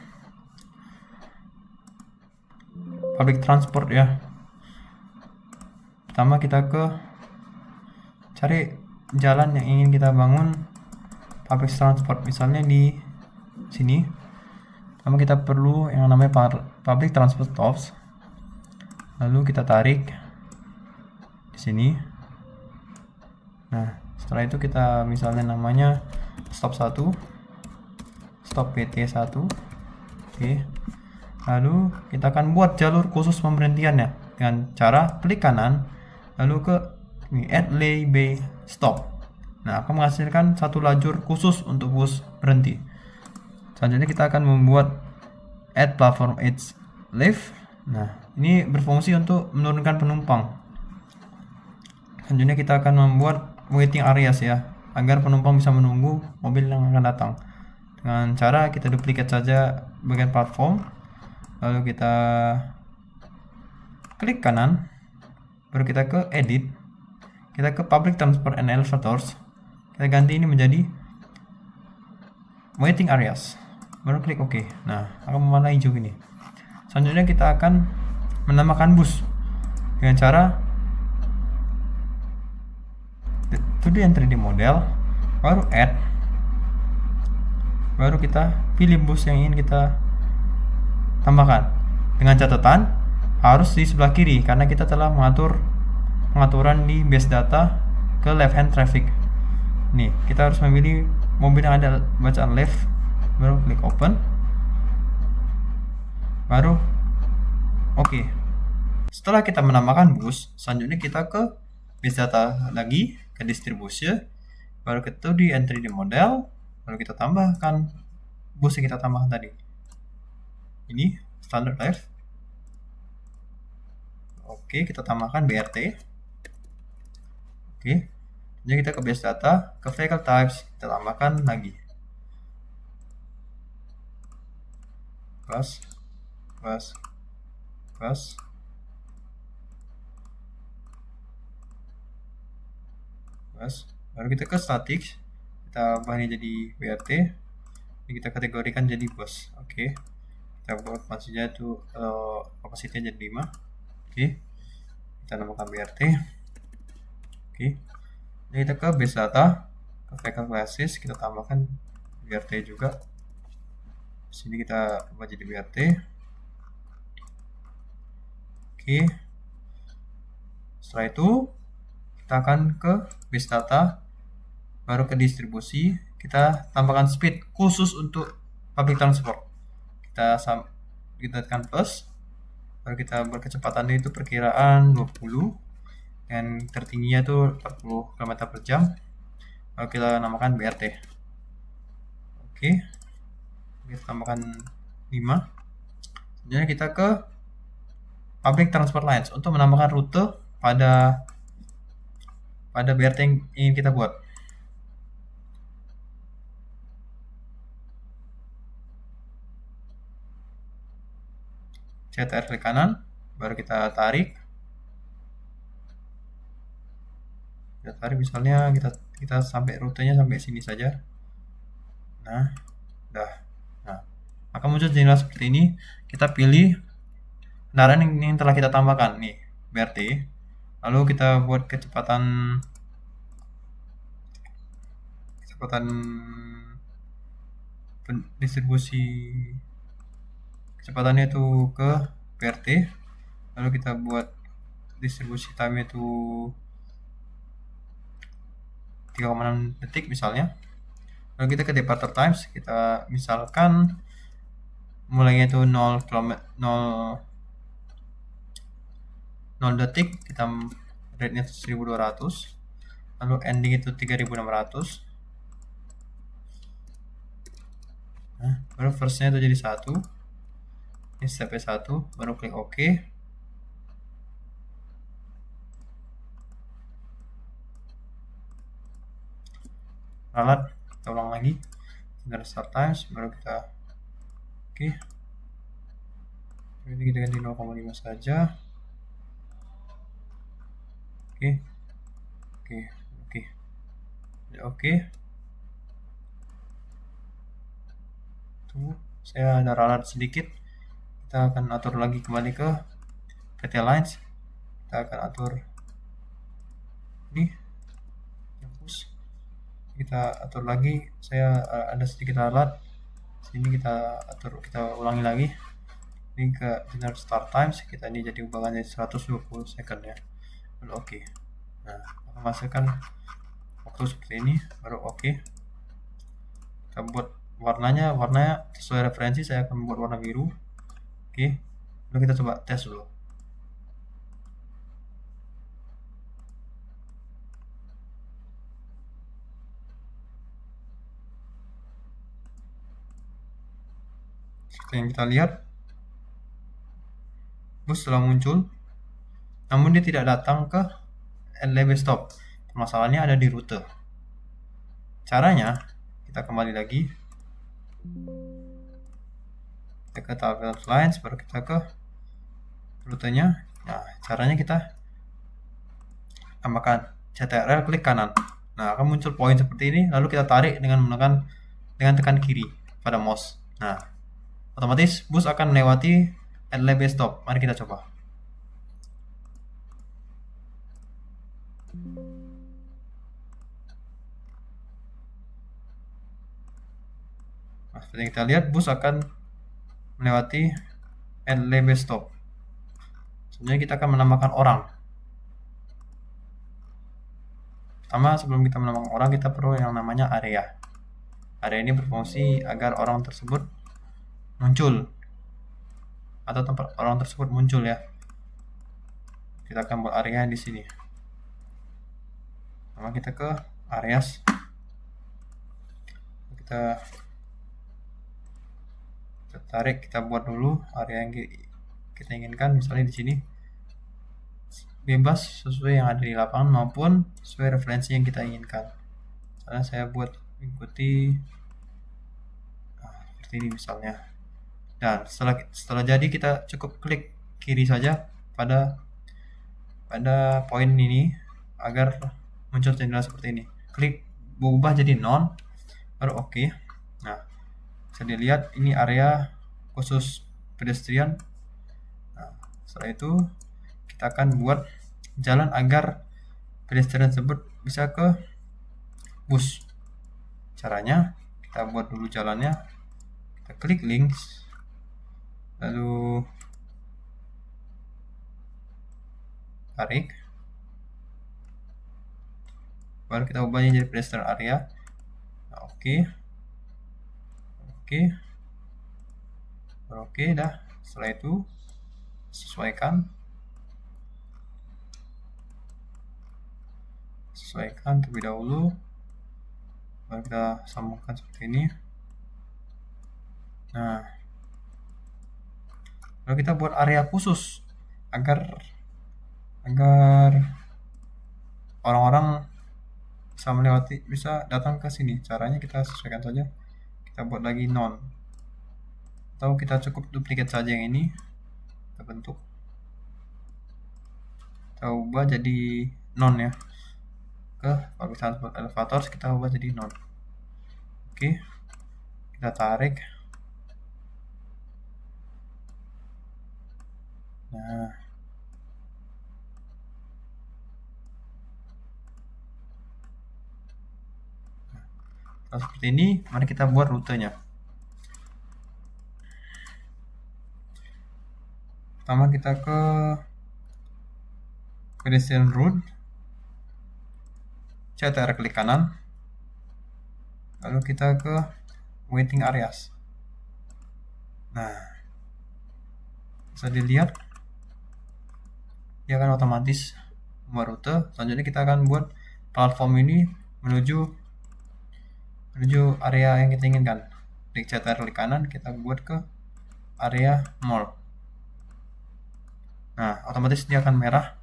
public transport ya. Pertama kita cari jalan yang ingin kita bangun public transport, misalnya di sini. Pertama kita perlu yang namanya public transport stops. Lalu kita tarik di sini. Nah, setelah itu kita misalnya namanya stop 1, stop PT 1. Oke. Lalu kita akan buat jalur khusus pemberhentiannya dengan cara klik kanan, lalu ke add lay bay stop. Nah, akan menghasilkan satu lajur khusus untuk bus berhenti. Selanjutnya kita akan membuat add platform edge lift. Nah, ini berfungsi untuk menurunkan penumpang. Selanjutnya kita akan membuat waiting areas ya, agar penumpang bisa menunggu mobil yang akan datang. Dengan cara kita duplicate saja bagian platform, lalu kita klik kanan, baru kita ke edit, kita ke public transport and elevators, kita ganti ini menjadi waiting areas, baru klik OK. Nah, akan mewarna hijau gini. Selanjutnya kita akan menambahkan bus dengan cara 2D and 3D model, baru add, baru kita pilih bus yang ingin kita tambahkan. Dengan catatan harus di sebelah kiri karena kita telah mengatur pengaturan di base data ke left hand traffic. Nih, kita harus memilih mobil yang ada bacaan left, baru klik open, baru OK. Setelah kita menambahkan bus, selanjutnya kita ke base data lagi, ke distribusi, baru ke 2D and 3D model, baru kita tambahkan bus yang kita tambahkan tadi. Ini standard left. Oke, kita tambahkan BRT. Oke. Jadi kita ke base data, ke vehicle types, kita tambahkan lagi. Bus. Baru kita ke static, kita ubah ini jadi BRT, kita kategorikan jadi bus. Oke. Kita buat maksudnya itu kapasitasnya jadi 5. Oke. Kita namakan BRT. Oke. Jadi kita ke base data, ke vehicle classes, kita tambahkan BRT juga. Sini kita ubah jadi BRT. Oke. Setelah itu kita akan ke base data, baru ke distribusi, kita tambahkan speed khusus untuk public transport. Kita tekan plus, baru kita berkecepatan itu perkiraan 20 dan tertingginya itu 40 km per jam. Lalu kita namakan BRT. Oke. Kita tambahkan 5. Selanjutnya kita ke public transport lines untuk menambahkan rute pada BRT yang ingin kita buat. CTR klik kanan, baru kita tarik. Kita tarik misalnya kita sampai rutenya sampai sini saja. Nah, udah. Nah, maka muncul jendela seperti ini. Kita pilih kendaraan yang telah kita tambahkan nih, BRT. Lalu kita buat kecepatan distribusi kecepatannya itu ke BRT, lalu kita buat distribusi time itu 3,6 detik misalnya. Lalu kita ke departure times, kita misalkan mulainya itu 0 detik, kita rate-nya 1200, lalu ending itu 3600. Nah, baru first-nya itu jadi 1. Ini step 1, baru klik OK. Ralat, kita ulang lagi. Kita start times, baru kita OK. Ini kita ganti 0,5 saja. Oke. Tunggu, saya ada ralat sedikit. Kita akan atur lagi kembali ke PT Lines. Kita akan atur ini. Kita atur lagi. Saya ada sedikit ralat. Sini kita atur, kita ulangi lagi. Ini ke general start times, kita ini jadi ubahkan jadi 120 second ya. Lalu oke. Nah, akan masukkan waktu seperti ini, baru oke. Kita buat warnanya sesuai referensi, saya akan membuat warna biru. Oke. Lalu kita coba tes dulu. Seperti yang kita lihat, bus telah muncul, namun dia tidak datang ke LDB stop. Masalahnya ada di rute. Caranya, kita kembali lagi. Kita ke tabel lines, baru kita ke rutenya. Nah, caranya kita tambahkan CTRL klik kanan. Nah, akan muncul poin seperti ini, lalu kita tarik dengan tekan kiri pada mouse. Nah, otomatis bus akan melewati LDB stop. Mari kita coba. Nah, seperti yang kita lihat, bus akan melewati LDB stop. Sebenarnya kita akan menambahkan orang. Pertama, sebelum kita menambahkan orang, kita perlu yang namanya area. Area ini berfungsi agar orang tersebut muncul, atau tempat orang tersebut muncul ya. Kita akan buat area di sini. Pertama kita ke areas. Kita tarik, kita buat dulu area yang kita inginkan, misalnya di sini. bebas sesuai yang ada di lapangan maupun sesuai referensi yang kita inginkan. Misalnya saya buat ikuti seperti ini misalnya. Dan setelah jadi kita cukup klik kiri saja pada poin ini agar muncul jendela seperti ini. Klik berubah jadi non, baru oke. Nah, bisa dilihat ini area khusus pedestrian. Nah, setelah itu kita akan buat jalan agar pedestrian tersebut bisa ke bus. Caranya kita buat dulu jalannya, kita klik links, lalu tarik, baru kita ubahnya jadi pedestrian area. Nah, oke, baru oke dah. Setelah itu sesuaikan terlebih dahulu, baru kita sambungkan seperti ini. Nah, lalu kita buat area khusus agar orang-orang bisa datang ke sini. Caranya kita sesuaikan saja, kita buat lagi non, atau kita cukup duplikat saja yang ini, kita bentuk, kita ubah jadi non ya. Kalau misalnya buat elevator kita ubah jadi non. Oke, kita tarik. Nah, seperti ini. Mari kita buat rutenya. Pertama kita ke pedestrian route, CTR klik kanan, lalu kita ke waiting areas. Nah, bisa dilihat dia akan otomatis membuat rute. Selanjutnya kita akan buat platform ini menuju area yang kita inginkan. Klik CTR klik kanan, kita buat ke area mall. Nah, otomatis dia akan merah,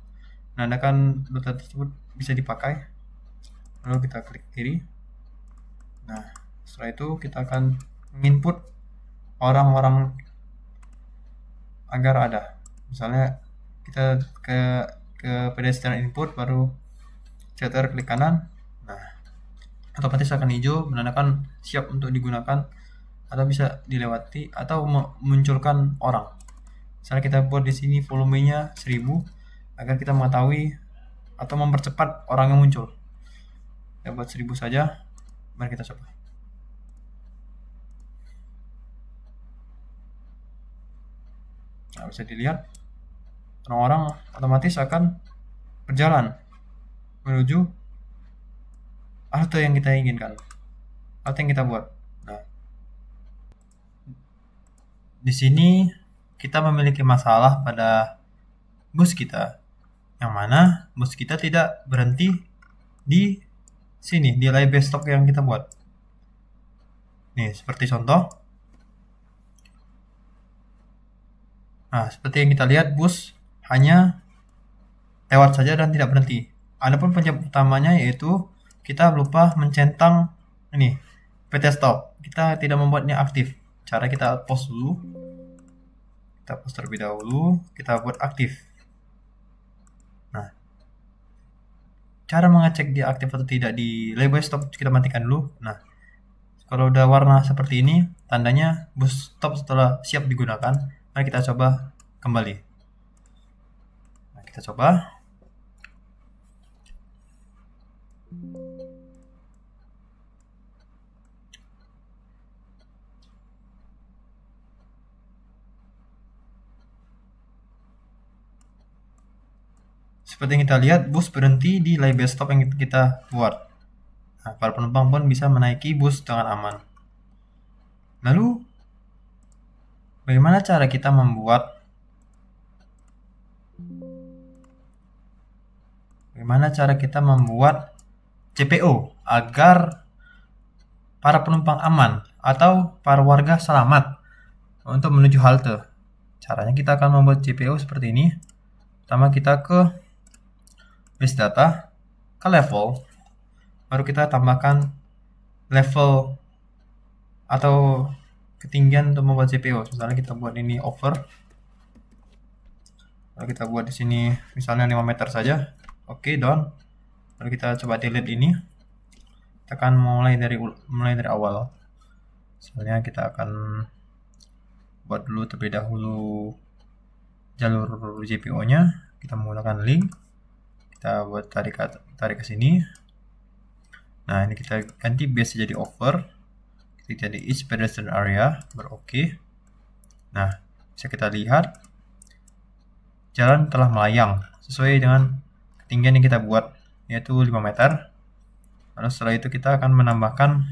menandakan rute tersebut bisa dipakai. Lalu kita klik kiri. Nah, setelah itu kita akan menginput orang-orang agar ada. Misalnya kita ke pedestrian input, baru CTR klik kanan. Nah, otomatis akan hijau, menandakan siap untuk digunakan atau bisa dilewati, atau memunculkan orang. Misalnya kita buat di sini volumenya 1000 agar kita mengetahui atau mempercepat orang yang muncul. Kita buat 1000 saja. Mari kita coba. Nah, bisa dilihat orang-orang otomatis akan berjalan menuju halte yang kita inginkan, halte yang kita buat. Nah, di sini kita memiliki masalah pada bus kita, yang mana bus kita tidak berhenti di sini, di line bus stop yang kita buat. Nih, seperti contoh. Nah, seperti yang kita lihat, bus hanya lewat saja dan tidak berhenti. Adapun penyebab utamanya yaitu kita lupa mencentang ini PT stop. Kita tidak membuatnya aktif. Cara kita post dulu. Kita post terlebih dahulu, kita buat aktif. Nah, cara mengecek dia aktif atau tidak di label stop kita matikan dulu. Nah, kalau udah warna seperti ini, tandanya bus stop setelah siap digunakan. Mari kita coba kembali. Nah, kita coba. Seperti yang kita lihat, bus berhenti di line bus stop yang kita buat. Nah, para penumpang pun bisa menaiki bus dengan aman. Lalu, bagaimana cara kita membuat CPO agar para penumpang aman atau para warga selamat untuk menuju halte? Caranya kita akan membuat CPO seperti ini. Pertama kita ke base data ke level, baru kita tambahkan level atau ketinggian untuk membuat CPU. Misalnya kita buat ini over, lalu kita buat di sini misalnya 5 meter saja. Oke, done. Lalu kita coba delete ini. Kita akan mulai dari awal. Misalnya kita akan buat dulu terlebih dahulu jalur GPO-nya. Kita menggunakan link. Kita buat tarik ke sini. Nah, ini kita ganti base jadi over. Kita jadi each pedestrian area, oke. Nah, bisa kita lihat jalan telah melayang sesuai dengan ketinggian yang kita buat, yaitu 5 meter. Lalu setelah itu kita akan menambahkan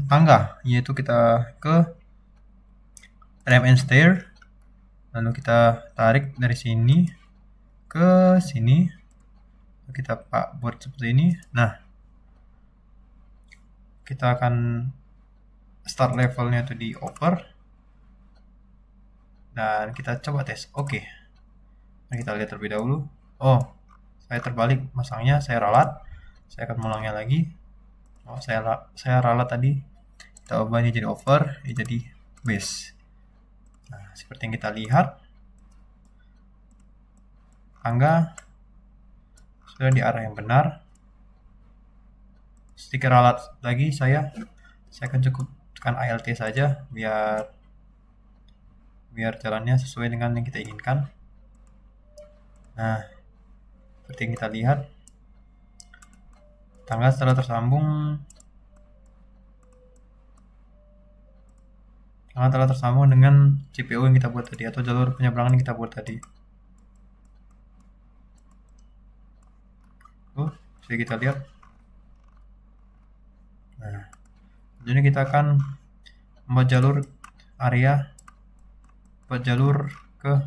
tangga, yaitu kita ke ramp and stair, lalu kita tarik dari sini ke sini, lalu kita buat seperti ini. Nah, kita akan start levelnya itu di over, dan kita coba tes. Oke. Nah, kita lihat terlebih dahulu. Oh, saya terbalik masangnya, saya ralat. Saya akan mulangnya lagi. Oh, saya ralat tadi. Kita ubahnya jadi over, jadi base. Nah, seperti yang kita lihat, tangga sudah di arah yang benar. Sedikit ralat lagi saya akan cukup tekan ALT saja biar jalannya sesuai dengan yang kita inginkan. Nah, seperti yang kita lihat, tangga setelah tersambung dengan CPU yang kita buat tadi, atau jalur penyeberangan yang kita buat tadi. Bisa kita lihat. Nah, jadi kita akan membuat jalur ke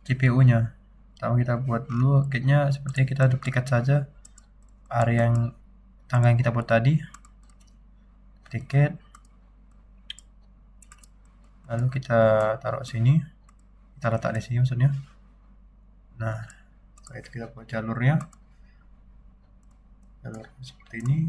GPU-nya. Kita buat dulu kayaknya sepertinya kita duplikat saja area yang tangga yang kita buat tadi. Duplicate. Lalu kita taruh sini. Kita letak di sini maksudnya. Nah, setelah itu kita buat jalur seperti ini.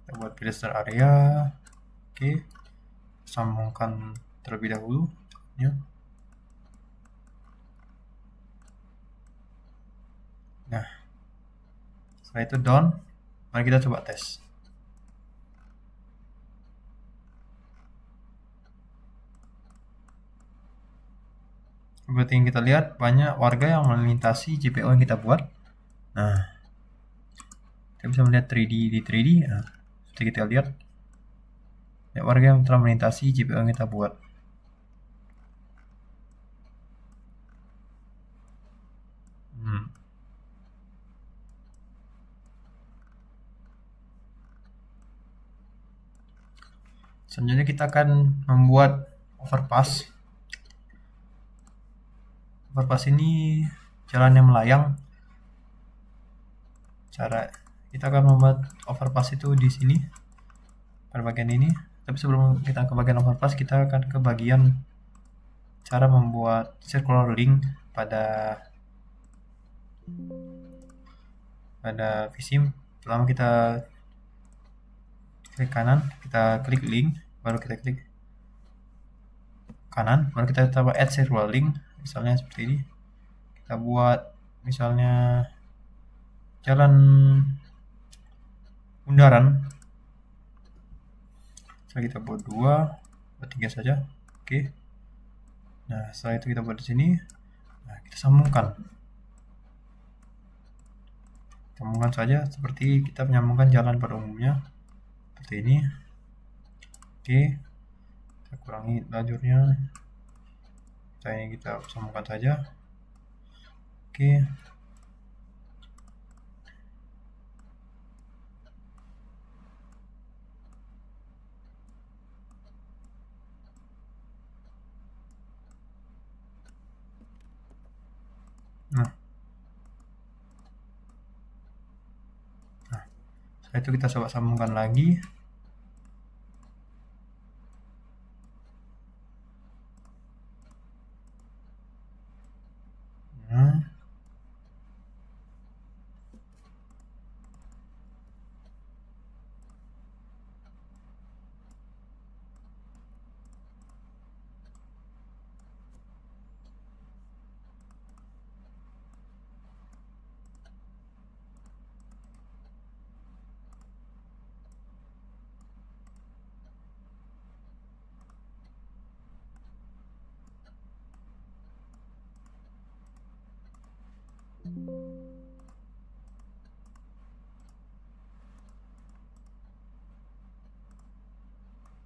Kita buat pedestrian area. Oke, sambungkan terlebih dahulu ya. Nah, setelah itu done, mari kita coba tes. Seperti yang kita lihat, banyak warga yang melintasi GPO yang kita buat. Nah, kita bisa melihat 3D di 3D. Nah, seperti kita lihat, banyak warga yang telah melintasi GPO yang kita buat. Selanjutnya kita akan membuat overpass. Overpass ini jalan yang melayang. Kita akan membuat overpass itu di sini pada bagian ini. Tapi sebelum kita ke bagian overpass, kita akan ke bagian cara membuat circular link pada vSIM. Pertama kita klik kanan, kita klik link, baru kita klik kanan, baru kita tambah add circular link. Misalnya seperti ini, kita buat misalnya jalan bundaran. Setelah kita buat 3 saja. Oke. Nah, setelah itu kita buat di sini. Nah, kita sambungkan saja seperti kita menyambungkan jalan pada umumnya, seperti ini. Oke, kita kurangi lajurnya. Kita sambungkan saja. Oke. Nah, Setelah itu kita coba sambungkan lagi.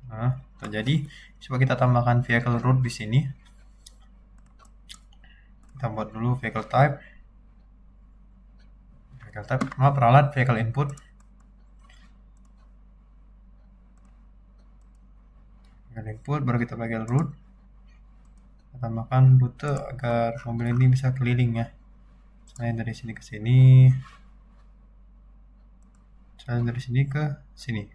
Nah, terjadi. Coba kita tambahkan vehicle root di sini. Kita buat dulu vehicle type. Peralat vehicle input. Vehicle input baru kita vehicle root. Kita tambahkan rute agar mobil ini bisa keliling ya. Selain dari sini ke sini. Selain dari sini ke sini.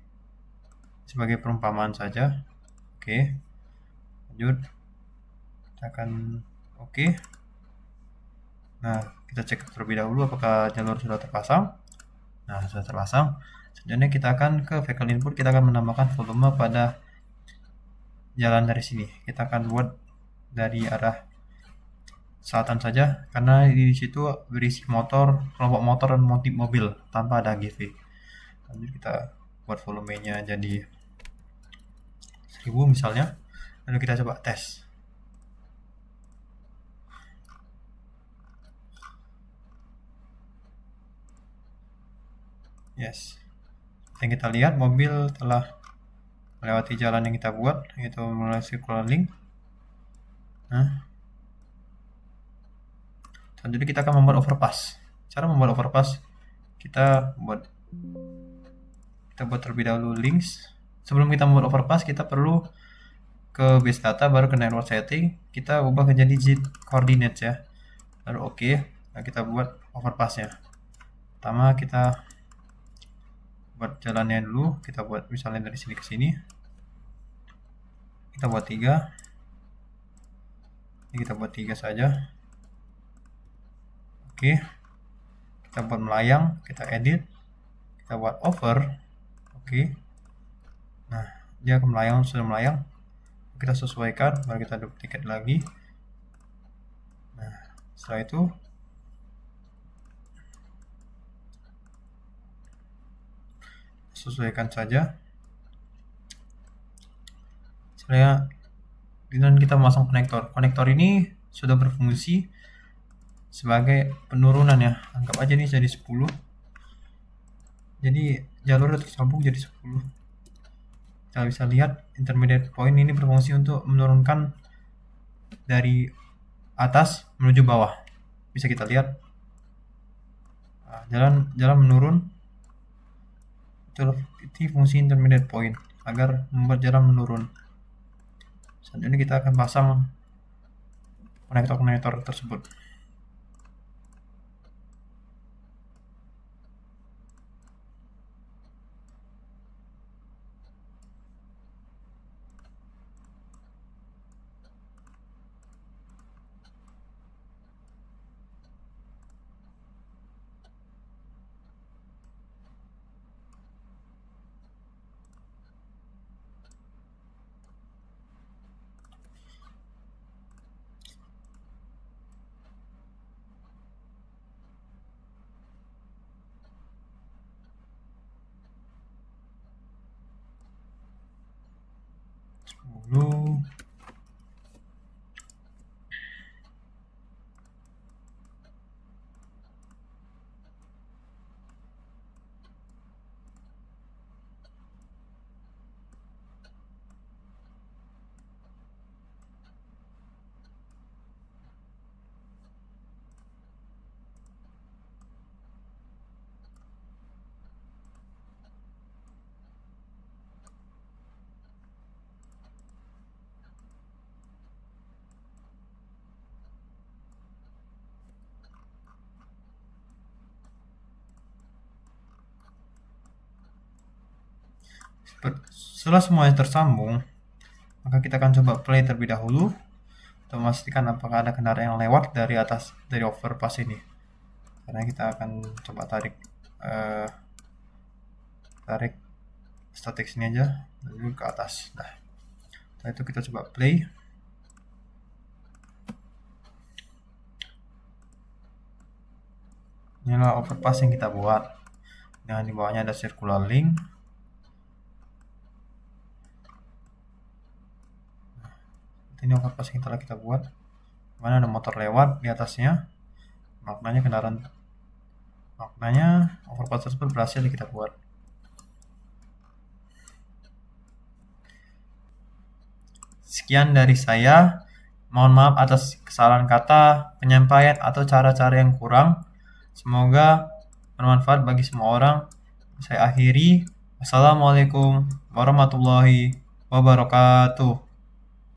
Sebagai perumpamaan saja. Oke. Lanjut. Kita akan oke. Nah, kita cek terlebih dahulu apakah jalur sudah terpasang. Nah, sudah terpasang. Selanjutnya kita akan ke vehicle input, kita akan menambahkan volume pada jalan dari sini. Kita akan buat dari arah selatan saja, karena di situ berisi motor, kelompok motor dan mobil tanpa ada GV. Lanjut kita buat volumenya jadi 1000 misalnya. Lalu kita coba tes. Yes. Yang kita lihat mobil telah melewati jalan yang kita buat, yaitu melalui circular link. Nah, selanjutnya kita akan membuat overpass. Cara membuat overpass, kita buat terlebih dahulu links. Sebelum kita membuat overpass, kita perlu ke base data, baru ke network setting, kita ubah ke jadi Z coordinates ya. Lalu oke. Nah, kita buat overpassnya. Pertama kita buat jalannya dulu, kita buat misalnya dari sini ke sini. Kita buat 3. Ini kita buat 3 saja. Oke. Kita buat melayang, kita edit. Kita buat over. Oke. Nah, dia akan melayang, sudah melayang. Kita sesuaikan, baru kita duplicate lagi. Nah, setelah itu sesuaikan saja. Setelah dengan kita memasang konektor. Konektor ini sudah berfungsi sebagai penurunan ya. Anggap aja nih jadi 10. Jadi jalurnya tersambung jadi 10. Kita bisa lihat intermediate point ini berfungsi untuk menurunkan dari atas menuju bawah. Bisa kita lihat jalan menurun. Itu fungsi intermediate point agar membuat jalan menurun. Selanjutnya kita akan pasang konektor-konektor tersebut. Dulu Setelah semuanya tersambung, maka kita akan coba play terlebih dahulu untuk memastikan apakah ada kendaraan yang lewat dari atas dari overpass ini. Karena kita akan coba tarik statik sini aja lalu ke atas. Nah, setelah itu kita coba play. Inilah overpass yang kita buat. Dengan di bawahnya ada circular link. Ini overpass yang telah kita buat. Mana ada motor lewat di atasnya. Maknanya overpass tersebut berhasil kita buat. Sekian dari saya. Mohon maaf atas kesalahan kata, penyampaian, atau cara-cara yang kurang. Semoga bermanfaat bagi semua orang. Saya akhiri. Wassalamualaikum warahmatullahi wabarakatuh.